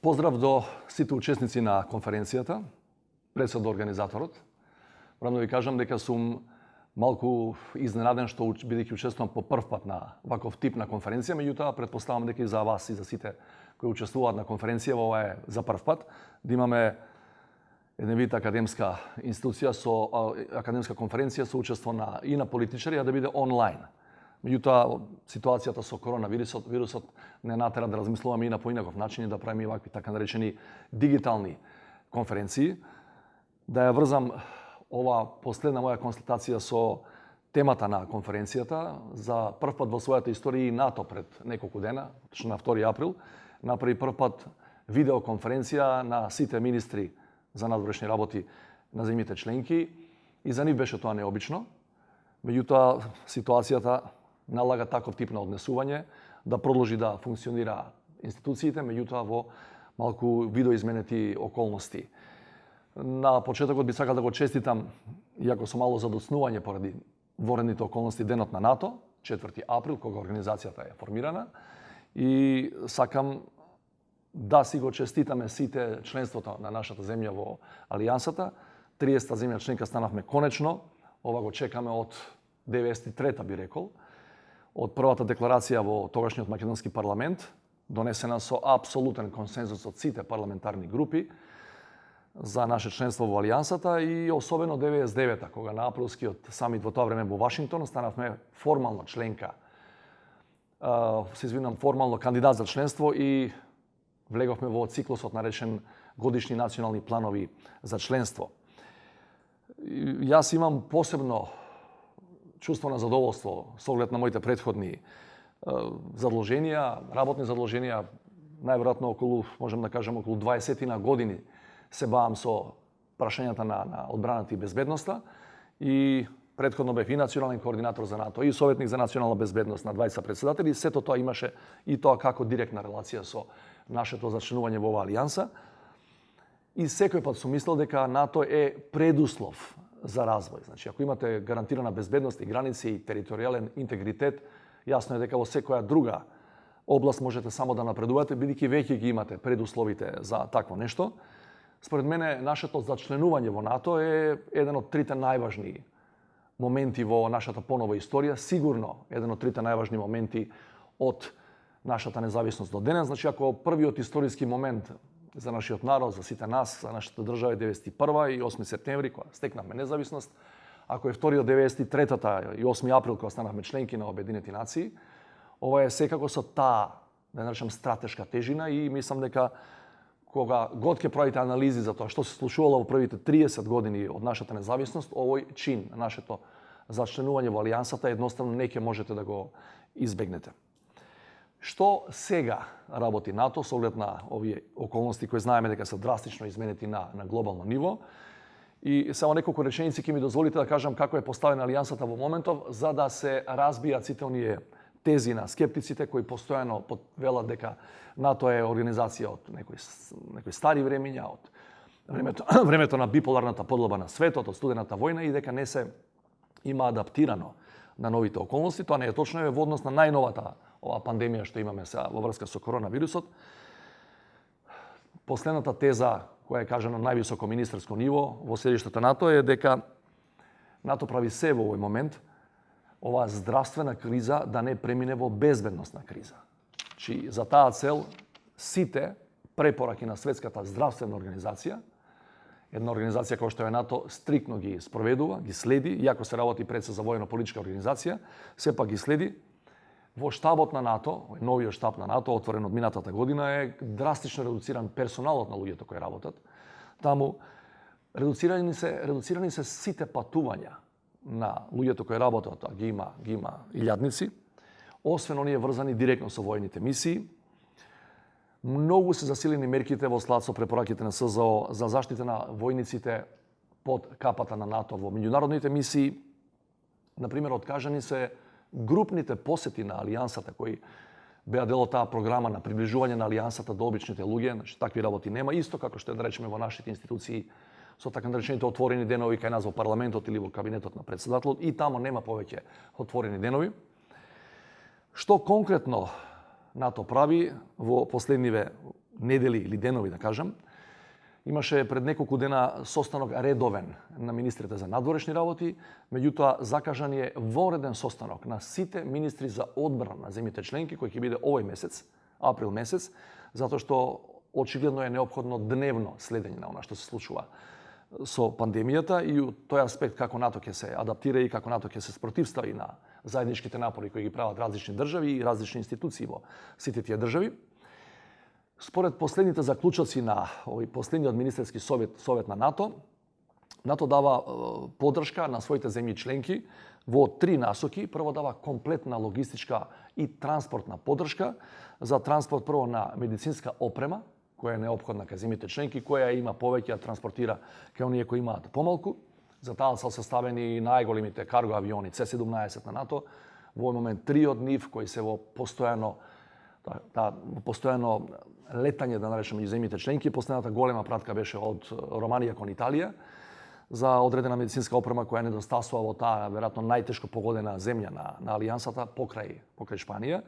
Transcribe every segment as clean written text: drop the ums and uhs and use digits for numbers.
Поздрав до сите учесници на конференцијата, пред се до организаторот. Морам да ви кажам дека сум малку изненаден што бидејќи учествувам по прв пат на ваков тип на конференција, меѓутоа претпоставам дека и за вас и за сите кои учествуваат на конференција, ова е за прв пат да имаме еден вид академска институција со академска конференција со учество и на политичари, а да биде онлайн. Меѓутоа, ситуацијата со коронавирусот не натера да размислуваме и на поинаков начин и да правиме вакви така наречени дигитални конференции. Да ја врзам ова последна моја констатација со темата на конференцијата. За прв пат во својата историја и НАТО пред неколку дена, точно на 2 април, направи прв пат видеоконференција на сите министри за надворешни работи на земјите членки и за нив беше тоа необично. Меѓутоа, ситуацијата налага таков тип на однесување, да продолжи да функционира институциите, меѓутоа во малку видоизменети околности. На почетокот би сакал да го честитам, иако со мало задоцнување поради воредните околности, денот на НАТО, 4 април, кога организацијата е формирана, и сакам да си го честитаме сите членството на нашата земја во Алијансата. 30-та земја членка станавме конечно, ова го чекаме од 93-та би рекол, од првата декларација во тогашниот македонски парламент, донесена со апсолутен консензус од сите парламентарни групи за наше членство во Алијансата и особено 99-та, кога на априлскиот самит во тоа време во Вашингтон станавме формално членка, формално кандидат за членство и влеговме во циклусот наречен годишни национални планови за членство. Јас имам посебно чувство на задоволство со оглед на моите претходни задолженија, работни задолженија, најверојатно околу, можем да кажем, околу 20 години се бавам со прашањата на одбраната и безбедноста и претходно бев и национален координатор за НАТО и советник за национална безбедност на 20 председатели и сето тоа имаше и тоа како директна релација со нашето зачленување во оваа алијанса. И секој пат сум мислел дека НАТО е предуслов за развој. Значи, ако имате гарантирана безбедност и граници и територијален интегритет, јасно е дека во секоја друга област можете само да напредувате, бидејќи веќе ги имате предусловите за такво нешто. Според мене, нашето зачленување во НАТО е еден од трите најважни моменти во нашата понова историја, сигурно еден од трите најважни моменти од нашата независност до денес. Значи, ако првиот историски момент за нашиот народ, за сите нас, за нашата држава е 91 и 8 септември, кога стекнавме независност, ако е вториот 93-та и 8 април, кога станавме членки на Обединети нации, ова е секако со таа, да наречам, стратешка тежина и мислам дека кога год ќе правите анализи за тоа што се случувало во првите 30 години од нашата независност, овој чин, нашето зачленување во Алијансата, едноставно не ќе можете да го избегнете. Што сега работи НАТО со оглед на овие околности кои знаеме дека се драстично изменети на глобално ниво? И само неколку реченици ќе ми дозволите да кажам како е поставена Алијансата во моментов, за да се разбијат сите оние тези на скептиците кои постојано велат дека НАТО е организација од некои стари времиња, од времето на биполарната подлоба на светот, од студената војна и дека не се има адаптирано на новите околности. Тоа не е точно, е во однос на најновата ова пандемија што имаме сега во врска со коронавирусот. Последната теза која е кажана на највисоко министерско ниво во седиштето НАТО е дека НАТО прави се во овој момент оваа здравствена криза да не премине во безбедносна криза. Чи за таа цел сите препораки на Светската здравствена организација, една организација која што е НАТО, стриктно ги спроведува, ги следи, иако се работи пред се за воено-политичка организација, сепак ги следи. Во штабот на НАТО, новиот штаб на НАТО, отворен од минатата година, е драстично редуциран персоналот на луѓето кои работат. Таму редуцирани се сите патувања на луѓето кои работат, а ги има илјадници, освен оние врзани директно со војните мисии. Многу се засилени мерките во склад со препораките на СЗО за заштита на војниците под капата на НАТО во меѓународните мисии. Например, откажани се групните посети на Алијансата кои беа дел од таа програма на приближување на Алијансата до обичните луѓе, значи такви работи нема, исто како што да речеме во нашите институции со така наречените отворени денови кај нас во парламентот или во кабинетот на претседателот, и тамо нема повеќе отворени денови. Што конкретно НАТО прави во последниве недели или денови, да кажам, имаше пред неколку дена состанок редовен на министрите за надворешни работи, меѓутоа закажан е вореден состанок на сите министри за одбрана на земјите членки, кој ќе биде овој месец, април месец, затоа што очигледно е неопходно дневно следење на она што се случува со пандемијата и у тој аспект како НАТО ќе се адаптира и како НАТО ќе се спротивстави на заедничките напори кои ги прават различни држави и различни институции во сите тие држави. Според последните заклучоци на овој последниот министерски совет на НАТО, НАТО дава поддршка на своите земји членки во три насоки. Прво дава комплетна логистичка и транспортна поддршка за транспорт прво на медицинска опрема, која е неопходна кај земјите членки, која има повеќе да транспортира кај оние кои имаат помалку. За таа се составени најголемите карго авиони C-17 на НАТО. Во овој момент 3 од нив кои се во постојано летање, да наречеме, меѓу земјите членки. Последната голема пратка беше од Романија кон Италија за одредена медицинска опрема која недостасува во таа веројатно најтешко погодена земја на алијансата покрај Шпанија.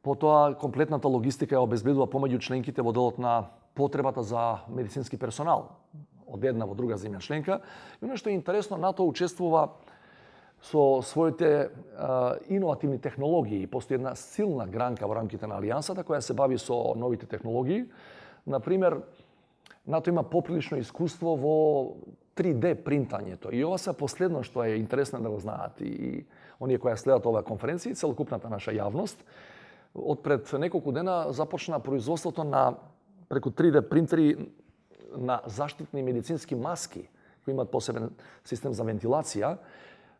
Потоа комплетната логистика ја обезбедува помеѓу членките во делот на потребата за медицински персонал од една во друга земја членка. И оно што е интересно, НАТО учествува со своите иновативни технологии. Постои една силна гранка во рамките на алијансата која се бави со новите технологии. Например, НАТО има поприлично искуство во 3D принтањето. И ова се последно што е интересно да го знаат и оние кои следат оваа конференција и целокупната наша јавност. Од пред неколку дена започна производството на преку 3D принтери на заштитни медицински маски кои имаат посебен систем за вентилација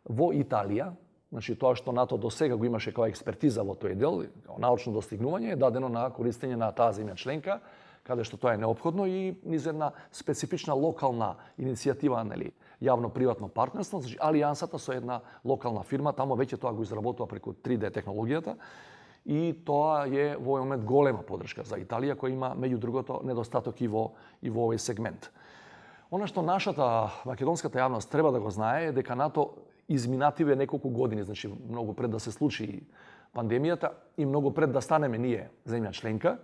во Италија. Значи тоа што НАТО до сега го имаше како експертиза во тој дел, како научно достигнување, е дадено на користење на таа земја членка, каде што тоа е неопходно и низ една специфична локална иницијатива, нели, јавно-приватно партнерство. Значи алијансата со една локална фирма, тамо веќе тоа го изработува преку 3D технологијата. И тоа е во овој момент голема поддршка за Италија, која има меѓу другото недостаток и во овој сегмент. Она што нашата македонската јавност треба да го знае е дека НАТО изминативе неколку години, значи многу пред да се случи пандемијата и многу пред да станеме ние земја членка,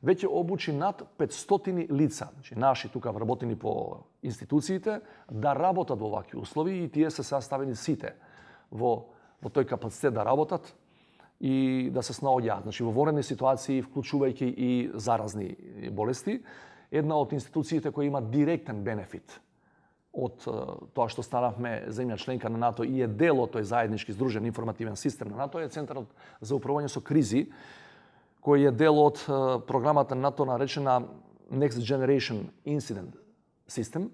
веќе обучи над 500 лица, значи наши тука вработени по институциите, да работат во вакви услови и тие се составени сите во тој капацитет да работат и да се снаоѓаат. Значи во воредни ситуации, вклучувајќи и заразни болести, една од институциите кои има директен бенефит од тоа што станавме земја членка на НАТО и е дел од тој заеднички здружен информативен систем на НАТО е Центарот за управување со кризи, кој е дел од програмата НАТО наречена Next Generation Incident System,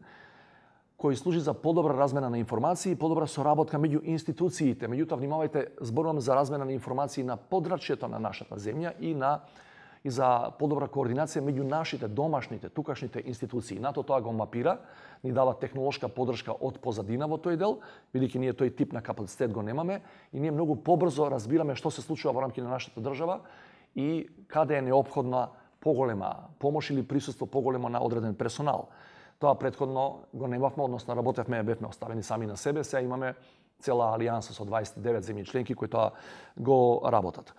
кој служи за подобра размена на информации и подобра соработка меѓу институциите. Меѓутоа, внимавајте, зборувам за размена на информации на подрачјето на нашата земја и за подобра координација меѓу нашите домашните, тукашните институции. НАТО тоа го мапира, ни дава технолошка поддршка од позадина во тој дел, бидејќи ние тој тип на капацитет го немаме и ние многу побрзо разбираме што се случува во рамките на нашата држава и каде е неопходна поголема помош или присуство поголемо на одреден персонал. Тоа претходно го немавме, односно работевме, бевме оставени сами на себе, сега имаме цела алијанса со 29 земји членки кои тоа го работат.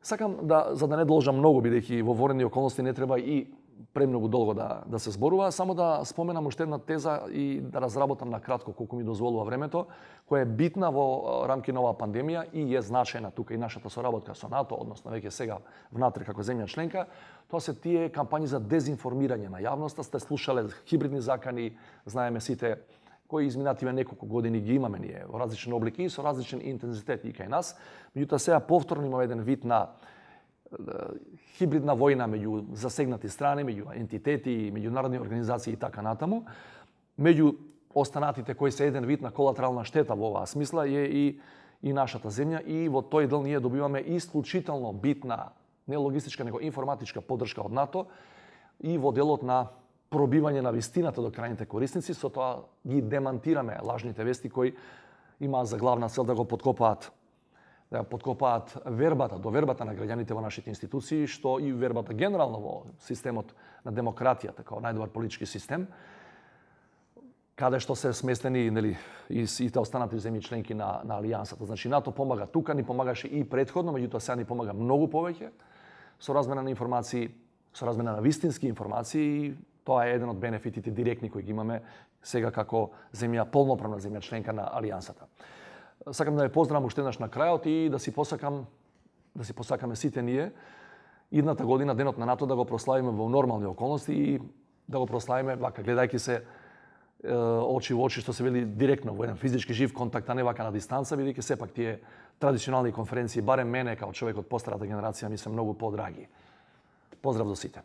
Сакам за да не должам многу, бидејќи во воредни околности не треба и премногу долго да се зборува, само да споменам уште една теза и да разработам на кратко колку ми дозволува времето, која е битна во рамки на оваа пандемија и е значајна тука и нашата соработка со НАТО, односно веќе сега внатре како земја членка. Тоа се тие кампањи за дезинформирање на јавноста. Сте слушале хибридни закани, знаеме сите, кои изминативе неколку години ги имаме ние во различни облики и со различен интензитет и кај нас. Меѓутоа сега повторно имаме еден вид на хибридна војна меѓу засегнати страни, меѓу ентитети, меѓународни организации и така натаму. Меѓу останатите кои се еден вид на колатерална штета во оваа смисла е и нашата земја и во тој дел ние добиваме исклучително битна не логистичка, него информатичка поддршка од НАТО и во делот на пробивање на вистината до крајните корисници, со тоа ги демантираме лажните вести кои имаат за главна цел да подкопаат вербата на граѓаните во нашите институции, што и вербата генерално во системот на демократијата како најдобар политички систем, каде што се сместени и сите останати земји членки на алијансата. Значи НАТО помага тука, ни помагаше и претходно, меѓутоа сега ни помага многу повеќе со размена на информации, со размена на вистински информации и тоа е еден од бенефитите директни кои ги имаме сега како земја, полноправна земја, членка на Алијансата. Сакам да ве поздравам уште еднаш на крајот и да си посакаме сите ние идната година денот на НАТО да го прославиме во нормални околности и да го прославиме вака гледајќи се очи во очи, што се вели директно во еден физички жив контакт, а не вака на дистанца, бидејќи сепак тие традиционални конференции, барем мене као човек од постарата генерација, ми се многу подраги. Поздрав до сите.